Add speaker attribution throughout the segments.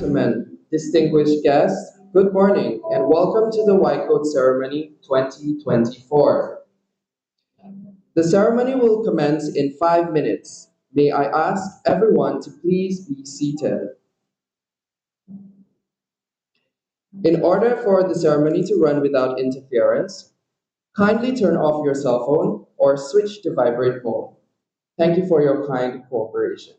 Speaker 1: gentlemen, distinguished guests, good morning and welcome to the White Coat Ceremony 2024. The ceremony will commence in 5 minutes. May I ask everyone to please be seated. In order for the ceremony to run without interference, kindly turn off your cell phone or switch to vibrate mode. Thank you for your kind cooperation.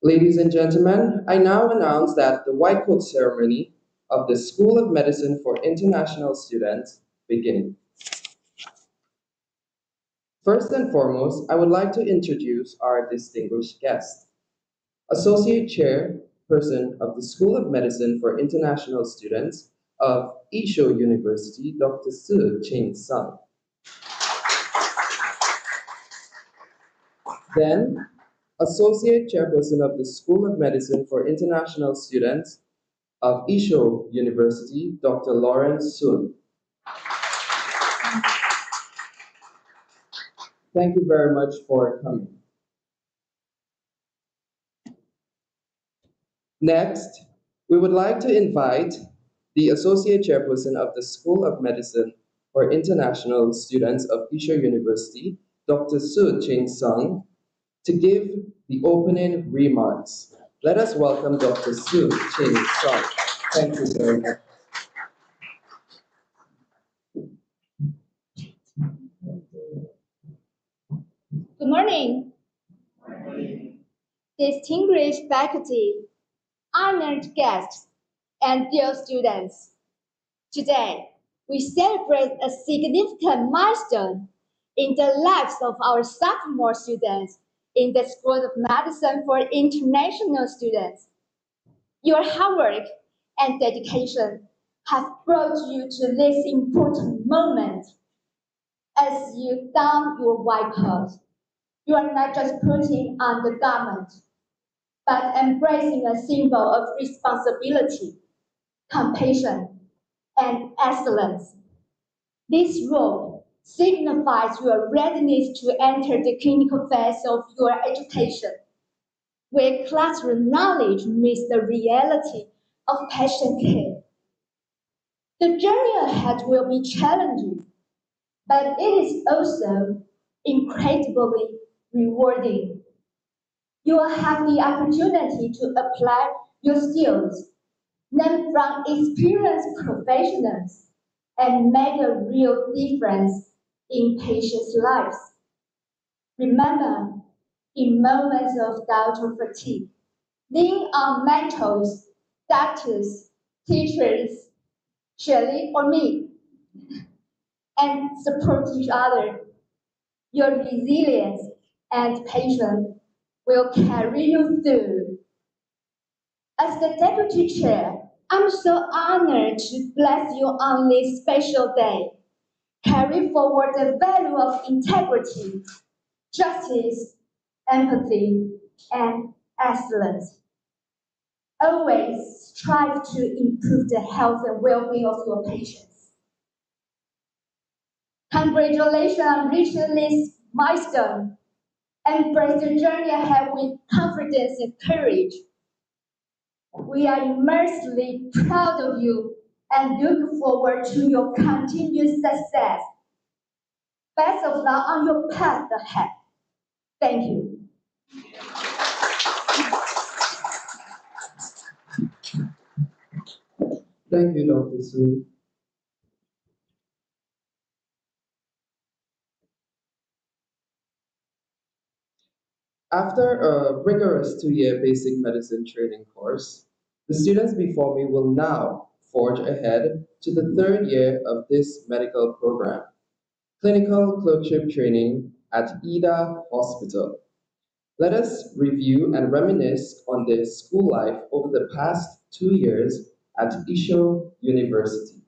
Speaker 1: Ladies and gentlemen, I now announce that the White Coat Ceremony of the School of Medicine for International Students begin. First and foremost, I would like to introduce our distinguished guest, Associate Chairperson of the School of Medicine for International Students of I-Shou University, Dr. Su Ching-sung. Then, Associate Chairperson of the School of Medicine for International Students of I-Shou University, Dr. Lawrence Sun. Thank you very much for coming. Next, we would like to invite the Associate Chairperson of the School of Medicine for International Students of I-Shou University, Dr. Su Ching-sung, to give the opening remarks. Let us welcome Dr. Su Ching-sung. Thank you very much.
Speaker 2: Good morning. Distinguished faculty, honored guests, and dear students. Today, we celebrate a significant milestone in the lives of our sophomore students in the School of Medicine for International Students. Your hard work and dedication have brought you to this important moment. As you don your white coat, you are not just putting on the garment, but embracing a symbol of responsibility, compassion, and excellence. This robe signifies your readiness to enter the clinical phase of your education, where classroom knowledge meets the reality of patient care. The journey ahead will be challenging, but it is also incredibly rewarding. You will have the opportunity to apply your skills, learn from experienced professionals, and make a real difference in patients' lives. Remember, in moments of doubt or fatigue, lean on mentors, doctors, teachers, Shirley or me, and support each other. Your resilience and patience will carry you through. As the Deputy Chair, I'm so honored to bless you on this special day. Carry forward the value of integrity, justice, empathy, and excellence. Always strive to improve the health and well-being of your patients. Congratulations on reaching this milestone. Embrace the journey ahead with confidence and courage. We are immensely proud of you and look forward to your continued success. Best of luck on your path ahead. Thank you.
Speaker 1: Thank you, Dr. Su. After a rigorous 2-year basic medicine training course, the students before me will now forge ahead to the third year of this medical program, clinical clerkship training at Ida Hospital. Let us review and reminisce on their school life over the past 2 years at I-Shou University.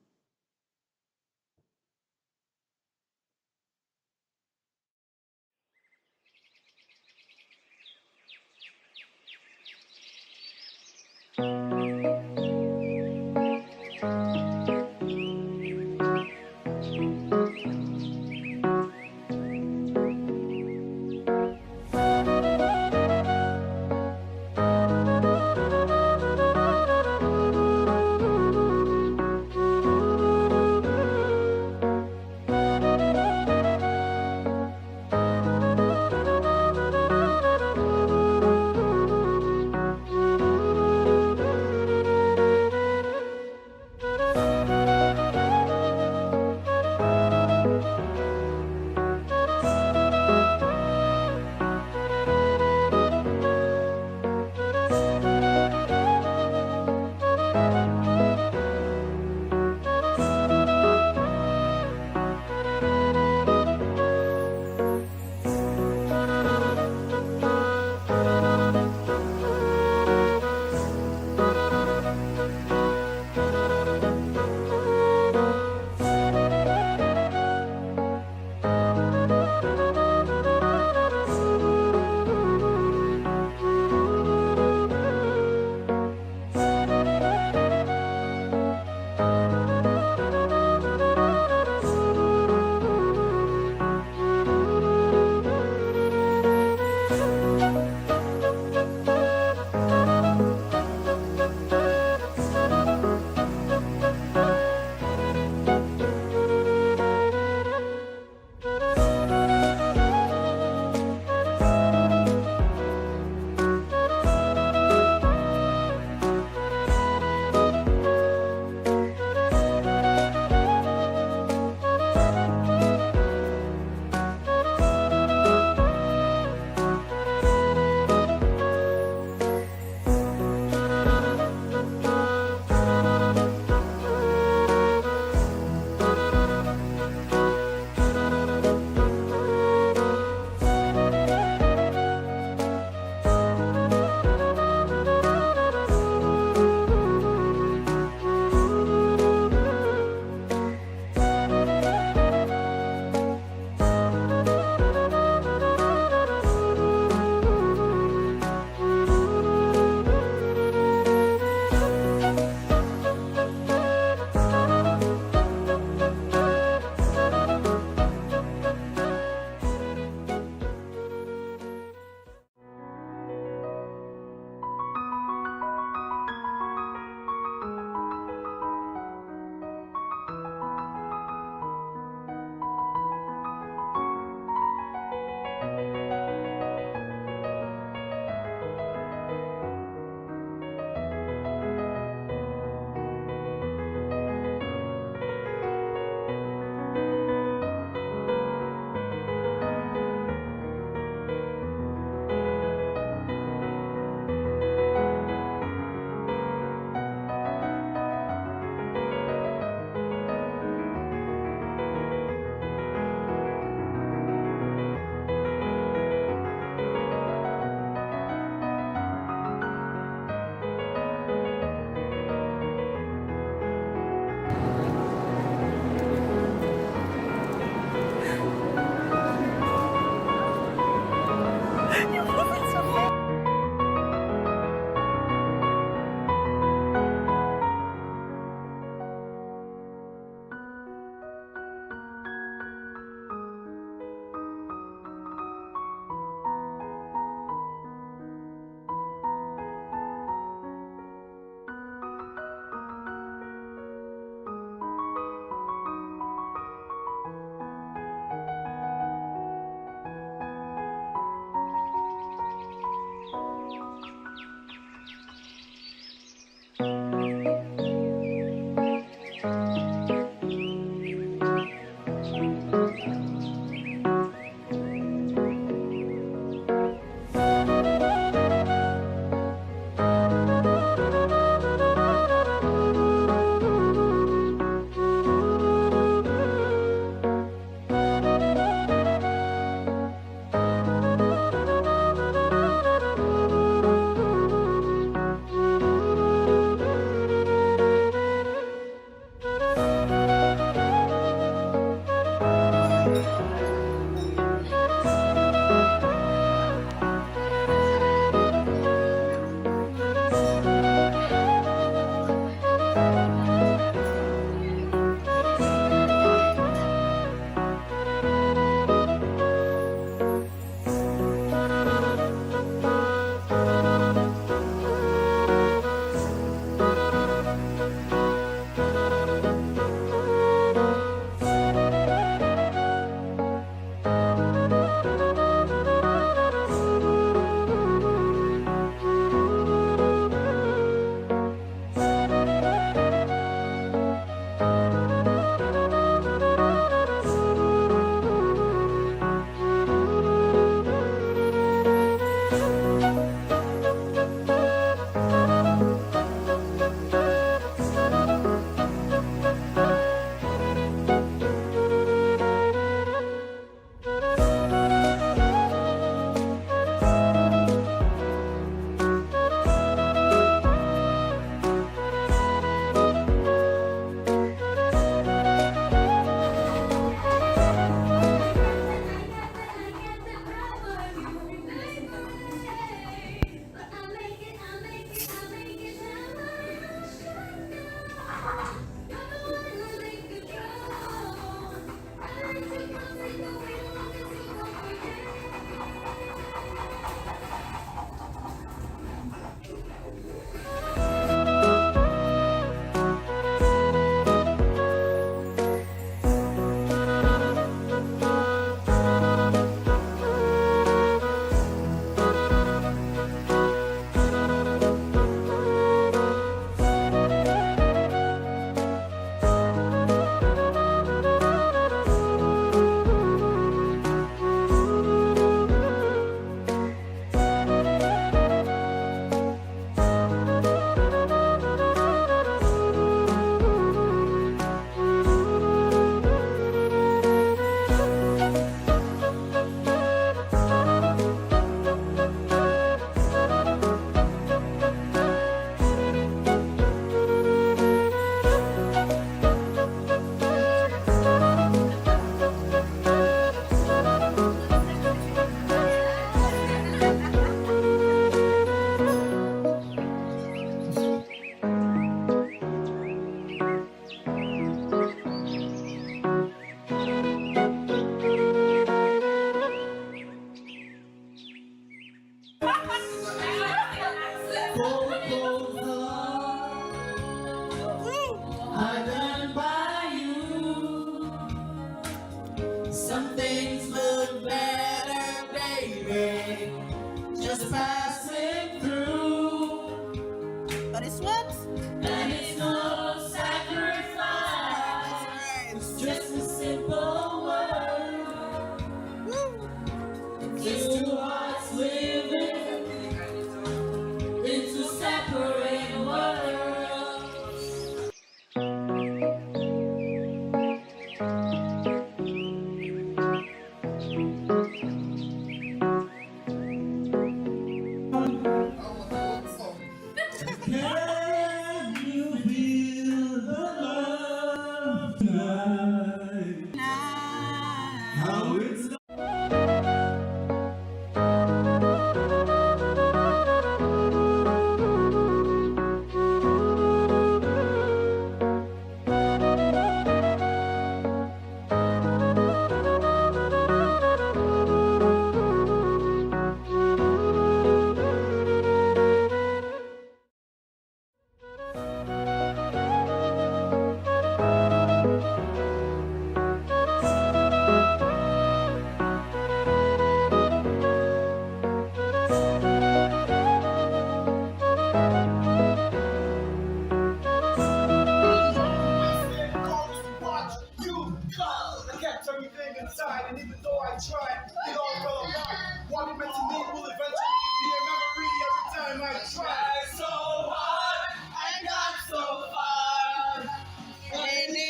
Speaker 1: Can you feel the love tonight? How it's
Speaker 3: I kept everything inside, and even though I tried, it all fell apart. What it meant to me will eventually be a memory every time I try. So hard, I got so far. But in the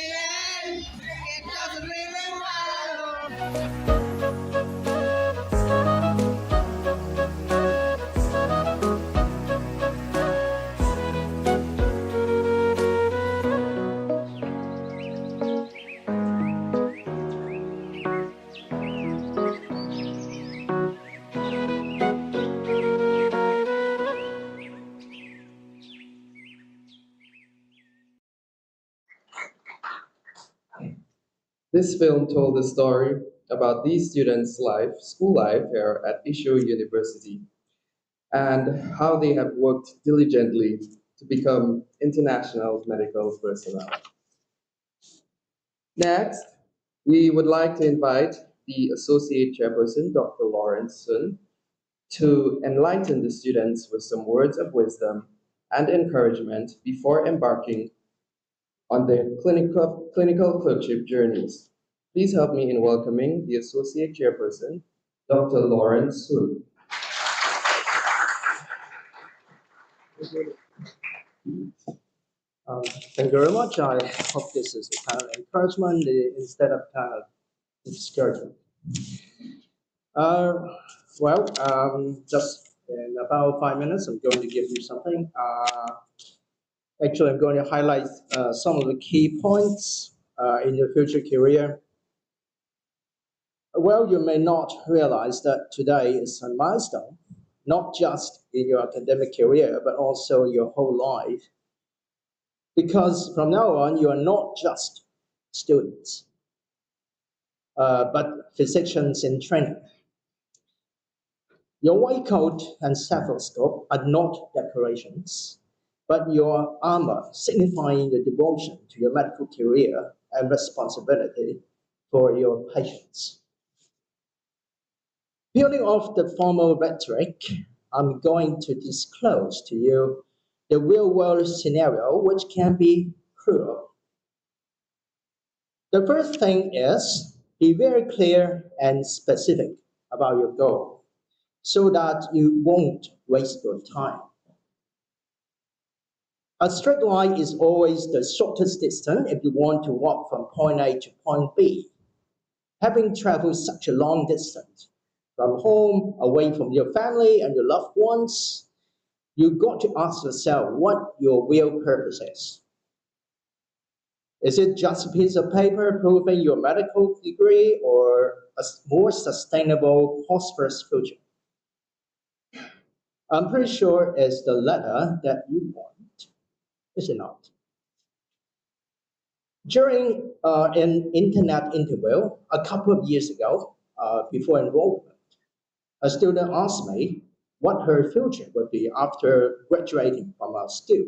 Speaker 3: end, it doesn't really matter.
Speaker 1: This film told the story about these students' life, school life here at I-Shou University, and how they have worked diligently to become international medical personnel. Next, we would like to invite the Associate Chairperson, Dr. Lawrence Sun, to enlighten the students with some words of wisdom and encouragement before embarking on their clinical clerkship journeys. Please help me in welcoming the Associate Chairperson, Dr. Lawrence Sun.
Speaker 4: Um, Thank you very much. I hope this is a kind of encouragement instead of kind of discouragement. Uh, just in about 5 minutes, I'm going to give you something. Actually, I'm going to highlight some of the key points in your future career. Well, you may not realize that today is a milestone, not just in your academic career, but also your whole life. Because from now on, you are not just students, but physicians in training. Your white coat and stethoscope are not decorations, but your armor signifying your devotion to your medical career and responsibility for your patients. Building off the formal rhetoric, I'm going to disclose to you the real-world scenario, which can be cruel. The first thing is be very clear and specific about your goal so that you won't waste your time. A straight line is always the shortest distance if you want to walk from point A to point B. Having traveled such a long distance from home, away from your family and your loved ones, you've got to ask yourself what your real purpose is. Is it just a piece of paper proving your medical degree or a more sustainable, prosperous future? I'm pretty sure it's the latter that you want, is it not? During an internet interview a couple of years ago, before enrollment, a student asked me what her future would be after graduating from our school.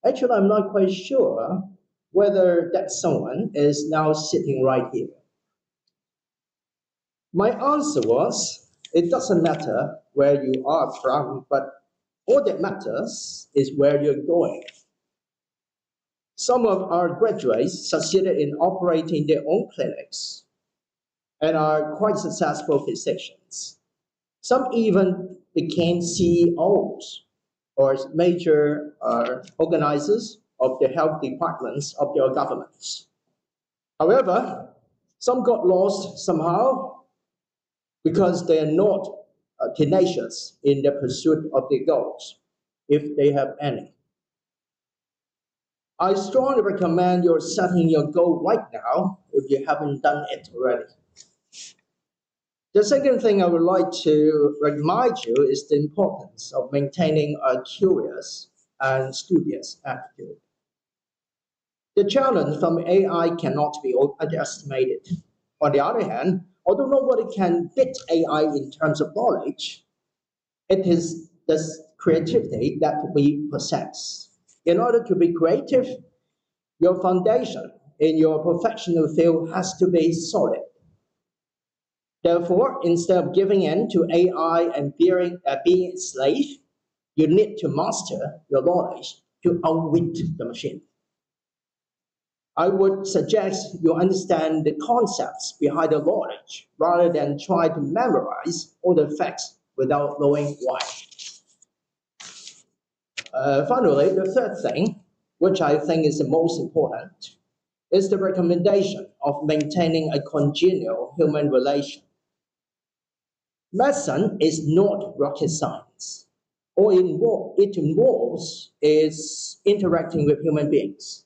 Speaker 4: Actually, I'm not quite sure whether that someone is now sitting right here. My answer was, it doesn't matter where you are from, but all that matters is where you're going. Some of our graduates succeeded in operating their own clinics and are quite successful physicians. Some even became CEOs or major organizers of the health departments of their governments. However, some got lost somehow because they are not tenacious in the pursuit of their goals. if they have any. I strongly recommend you're setting your goal right now if you haven't done it already. The second thing I would like to remind you is the importance of maintaining a curious and studious attitude. The challenge from AI cannot be underestimated. On the other hand, although nobody can beat AI in terms of knowledge, it is the creativity that we possess. In order to be creative, your foundation in your professional field has to be solid. Therefore, instead of giving in to AI and being a slave, you need to master your knowledge to outwit the machine. I would suggest you understand the concepts behind the knowledge rather than try to memorize all the facts without knowing why. Finally, the third thing, which I think is the most important, is the recommendation of maintaining a congenial human relation. Medicine is not rocket science. It involves is interacting with human beings.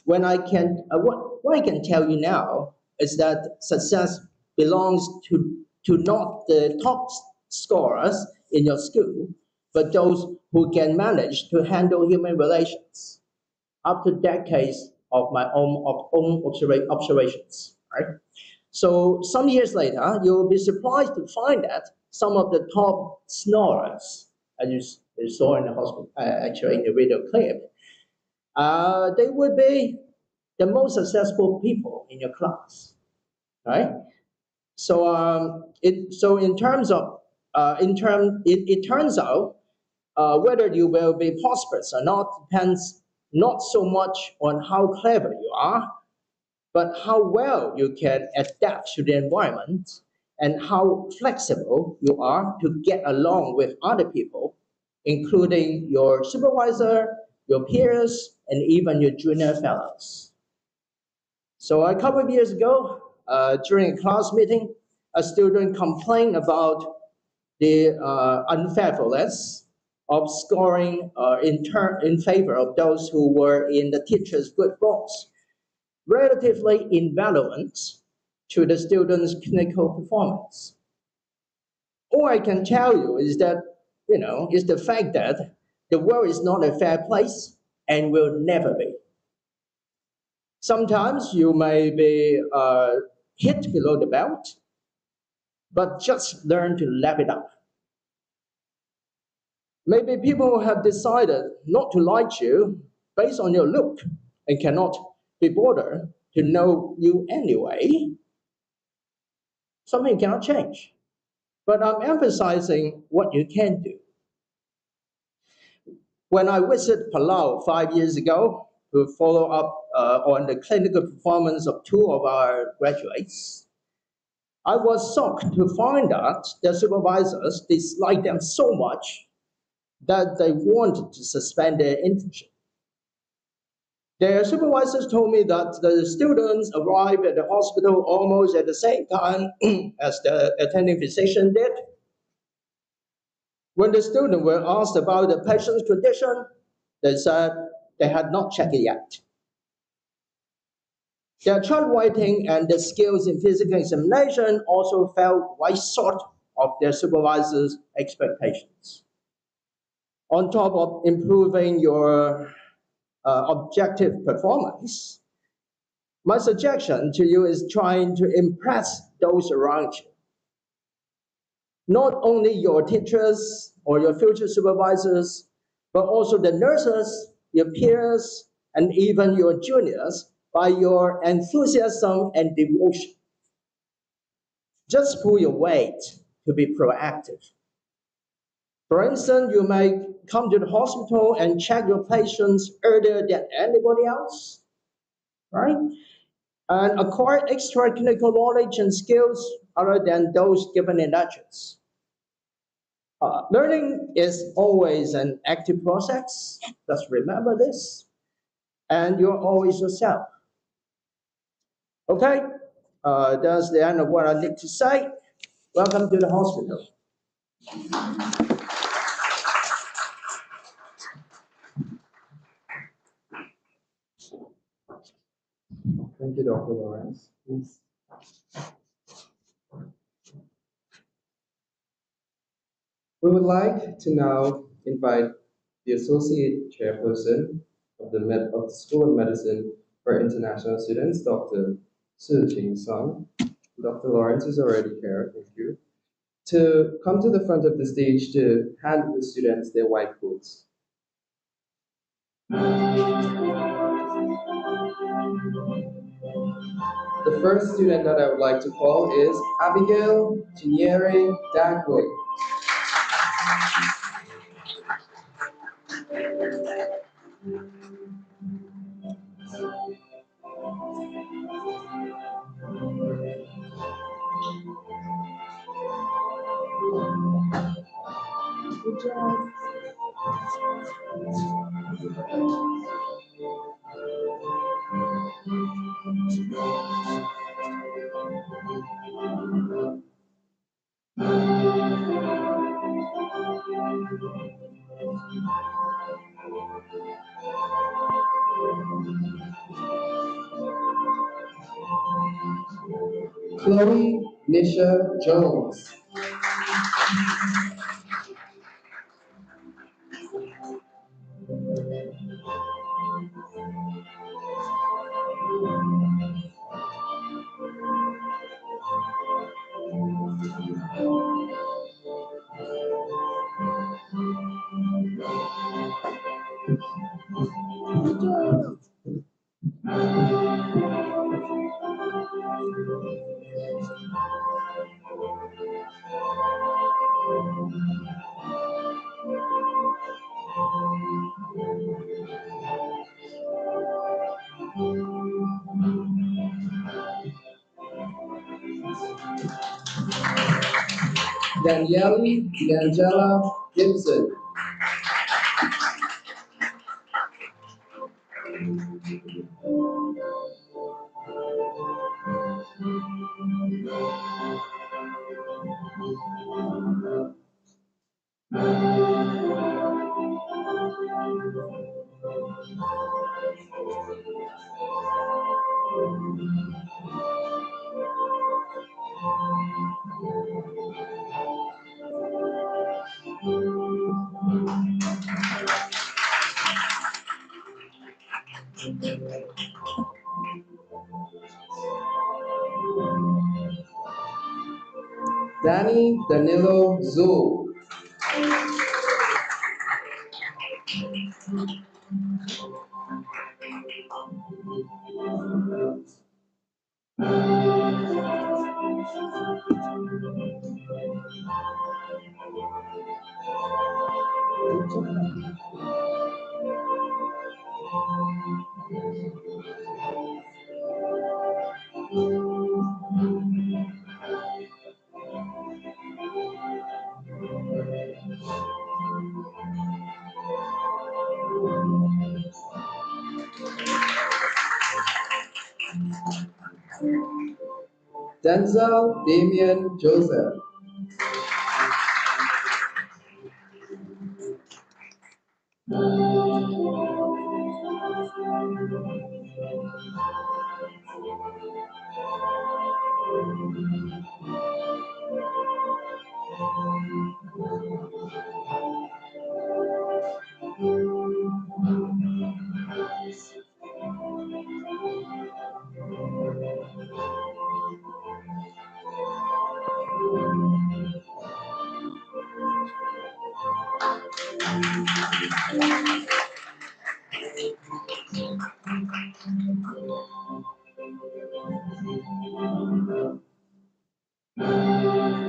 Speaker 4: What I can tell you now is that success belongs to not the top scorers in your school, but those who can manage to handle human relations after decades of my own observations. Right? So some years later, you'll be surprised to find that some of the top snorers, as you saw in the hospital, actually in the video clip, they would be the most successful people in your class, right? So in terms of it turns out whether you will be prosperous or not depends not so much on how clever you are, but how well you can adapt to the environment and how flexible you are to get along with other people, including your supervisor, your peers, and even your junior fellows. So a couple of years ago, during a class meeting, a student complained about the unfairness of scoring in favor of those who were in the teacher's good books, relatively irrelevant to the student's clinical performance. All I can tell you is that, is the fact that the world is not a fair place and will never be. Sometimes you may be hit below the belt, but just learn to lap it up. Maybe people have decided not to like you based on your look and cannot be bothered to know you anyway. Something cannot change. But I'm emphasizing what you can do. When I visited Palau 5 years ago to follow up on the clinical performance of two of our graduates, I was shocked to find that their supervisors disliked them so much that they wanted to suspend their internship. Their supervisors told me that the students arrived at the hospital almost at the same time as the attending physician did. When the students were asked about the patient's condition, they said they had not checked it yet. Their chart writing and the skills in physical examination also fell right short of their supervisors' expectations. On top of improving your objective performance, my suggestion to you is trying to impress those around you. Not only your teachers or your future supervisors, but also the nurses, your peers, and even your juniors by your enthusiasm and devotion. Just pull your weight to be proactive. For instance, you may come to the hospital and check your patients earlier than anybody else, right? And acquire extra clinical knowledge and skills other than those given in lectures. Learning is always an active process. Just remember this. And you're always yourself. Okay? That's the end of what I need to say. Welcome to the hospital.
Speaker 1: Thank you, Dr. Lawrence. Please. We would like to now invite the Associate Chairperson of the School of Medicine for International Students, Dr. Su Ching Song. Dr. Lawrence is already here, thank you, to come to the front of the stage to hand the students their white coats. The first student that I would like to call is Abigail Chinyere Dagwe. Chloe Nisha Jones. Danielle D'Angela Gibson. Danny Danilo Zul. Denzel Damian Joseph.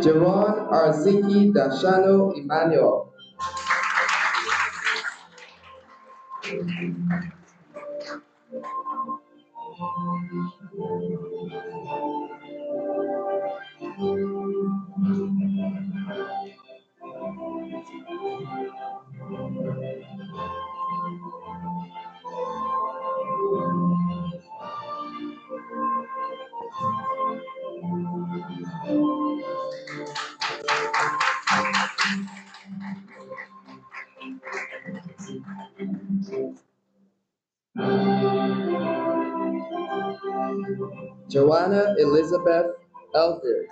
Speaker 1: Jeron Arziki Dashano Emmanuel. Joanna Elizabeth Elder.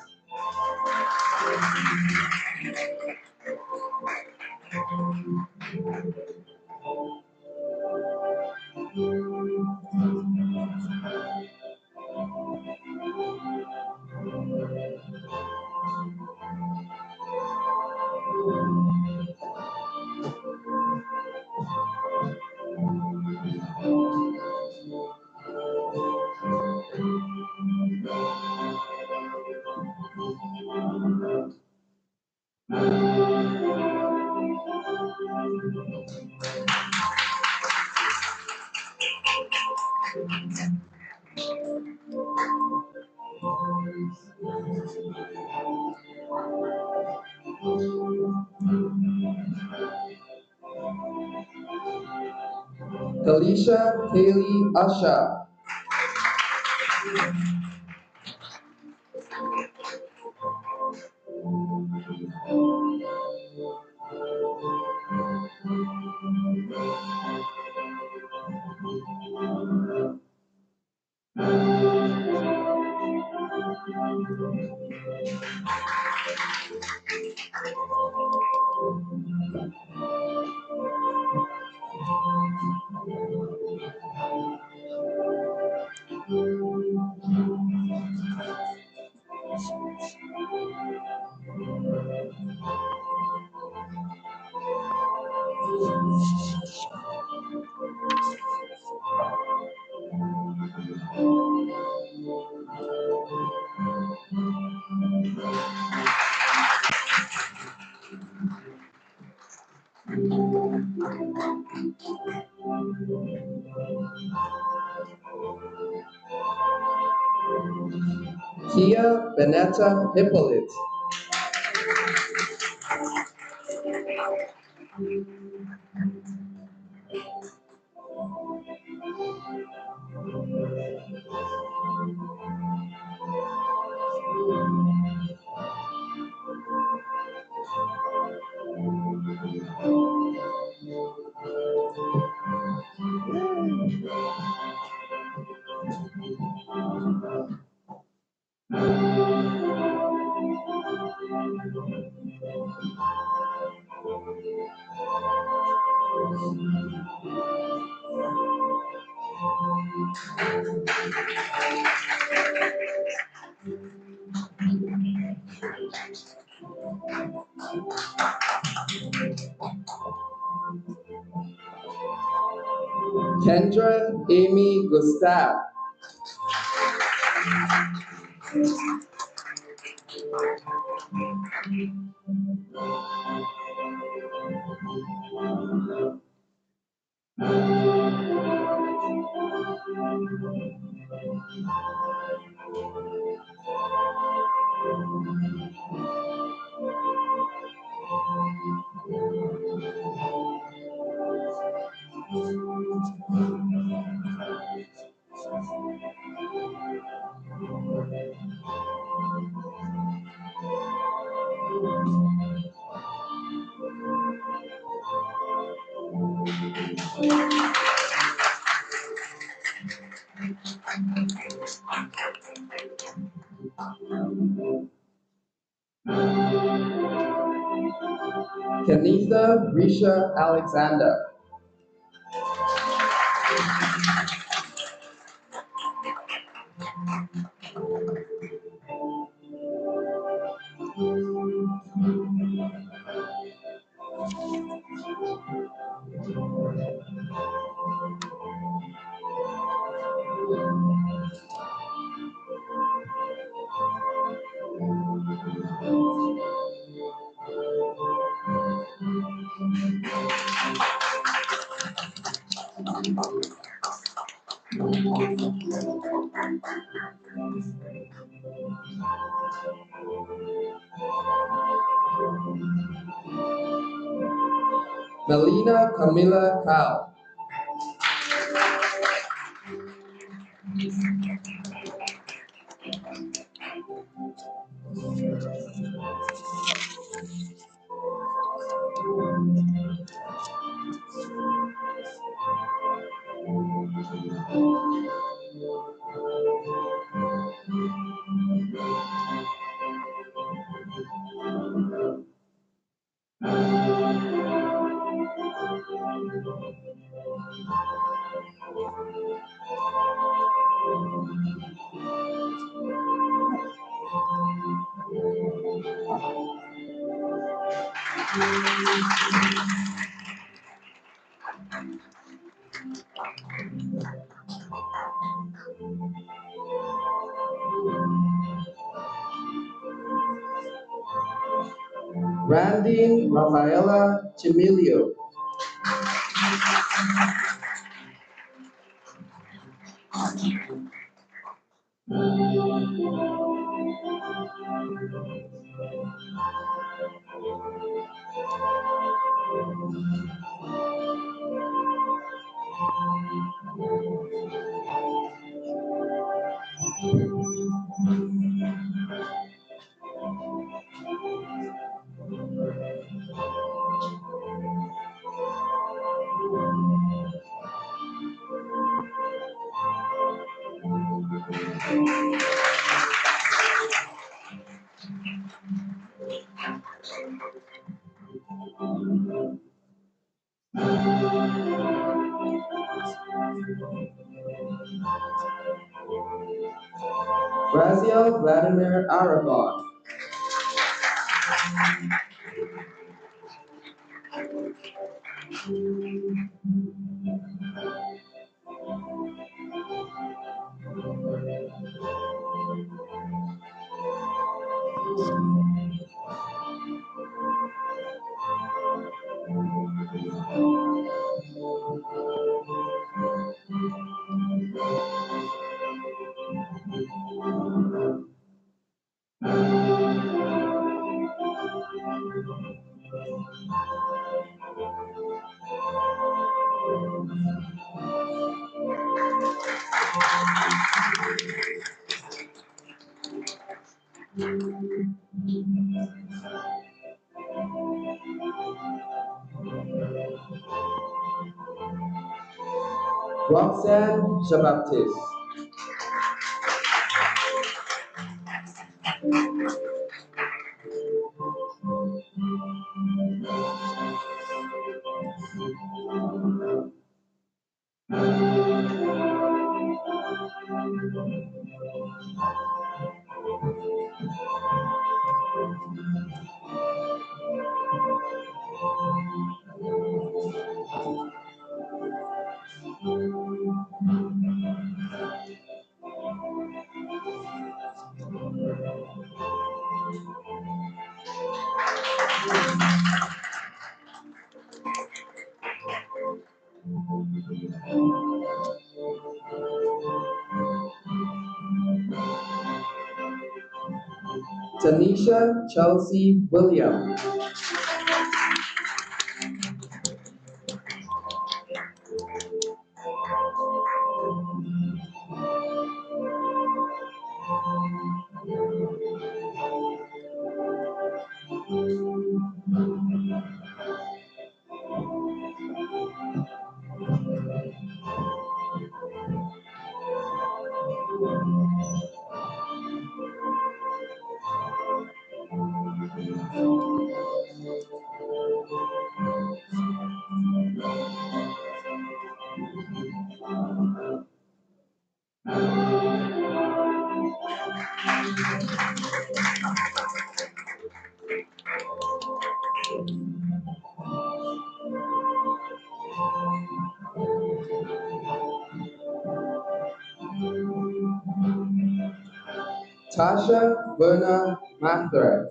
Speaker 1: Kalisha Kaylee Asha. Kia Benetta Hippolyte. Kendra Amy Gustav. Kenitha Risha Alexander. Melina Camilla Cal. Brandine Rafaela Chimilio. Graziel Vladimir Aragon. Roxanne Jean-Baptiste. Tanisha Chelsea William. Tasha Verna Mathra.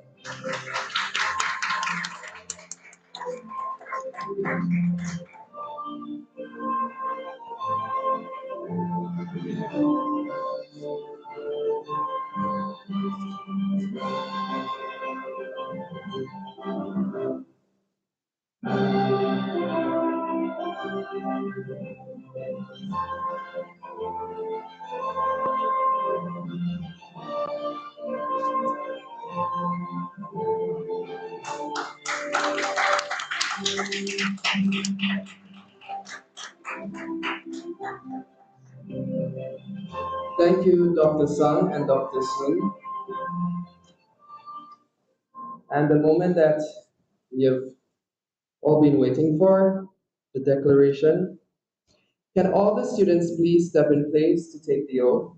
Speaker 1: Thank you, Dr. Sung and Dr. Sun. And the moment that we have all been waiting for, the declaration. Can all the students please step in place to take the oath?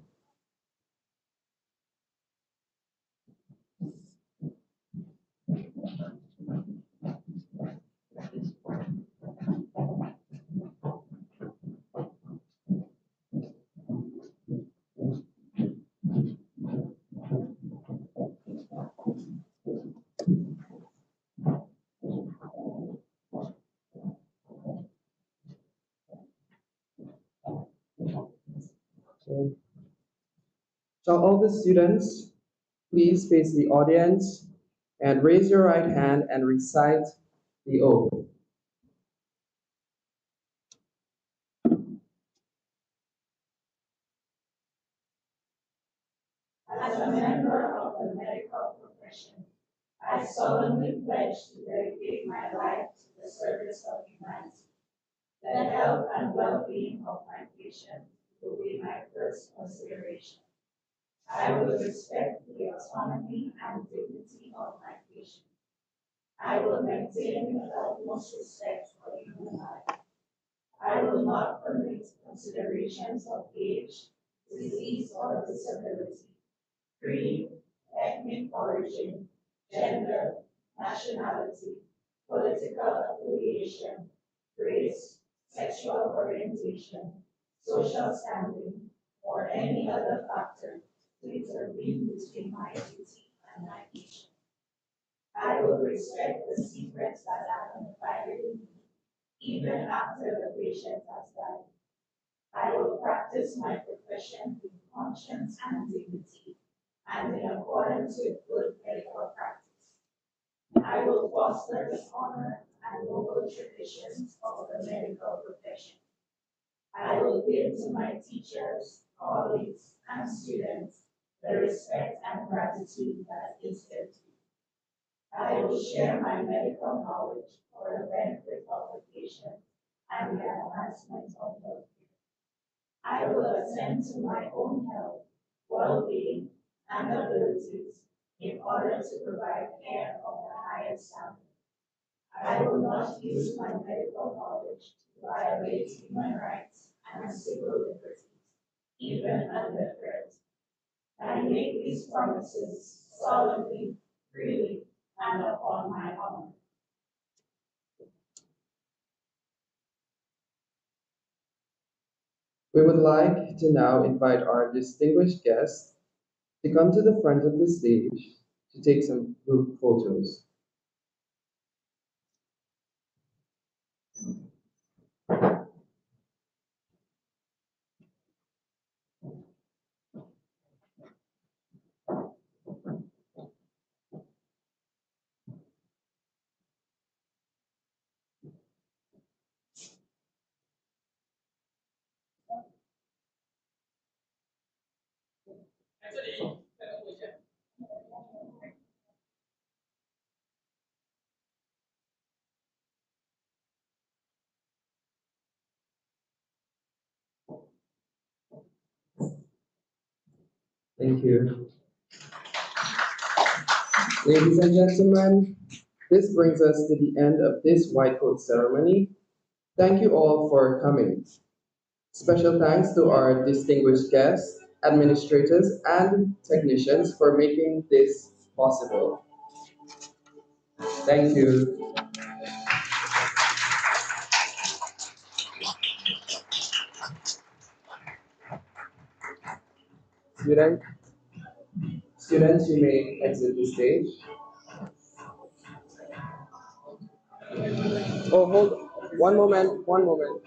Speaker 1: Shall all the students please face the audience and raise your right hand and recite the oath.
Speaker 3: As a member of the medical profession, I solemnly pledge to dedicate my life to the service of humanity. The health and well-being of my patients will be my first consideration. I will respect the autonomy and dignity of my patient. I will maintain the utmost respect for human life. I will not permit considerations of age, disease, or disability, creed, ethnic origin, gender, nationality, political affiliation, race, sexual orientation, social standing, or any other factor to intervene between my duty and my patient. I will respect the secrets that are confided in me, even after the patient has died. I will practice my profession with conscience and dignity, and in accordance with good medical practice. I will foster the honor and noble traditions of the medical profession. I will give to my teachers, colleagues, and students the respect and gratitude that is due. I will share my medical knowledge for the benefit of the patient and the advancement of health. I will attend to my own health, well-being, and abilities in order to provide care of the highest standard. I will not use my medical knowledge to violate human rights and civil liberties, even under threat. I make these promises solemnly, freely, and upon my honor.
Speaker 1: We would like to now invite our distinguished guests to come to the front of the stage to take some group photos. Thank you. Ladies and gentlemen, this brings us to the end of this white coat ceremony. Thank you all for coming. Special thanks to our distinguished guests, administrators, and technicians for making this possible. Thank you. Student, students, you may exit the stage. Oh, hold, one moment, one moment.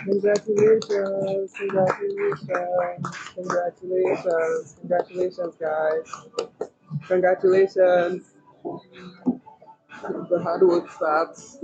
Speaker 1: Congratulations, congratulations, congratulations, congratulations, guys. Congratulations. The hard work starts.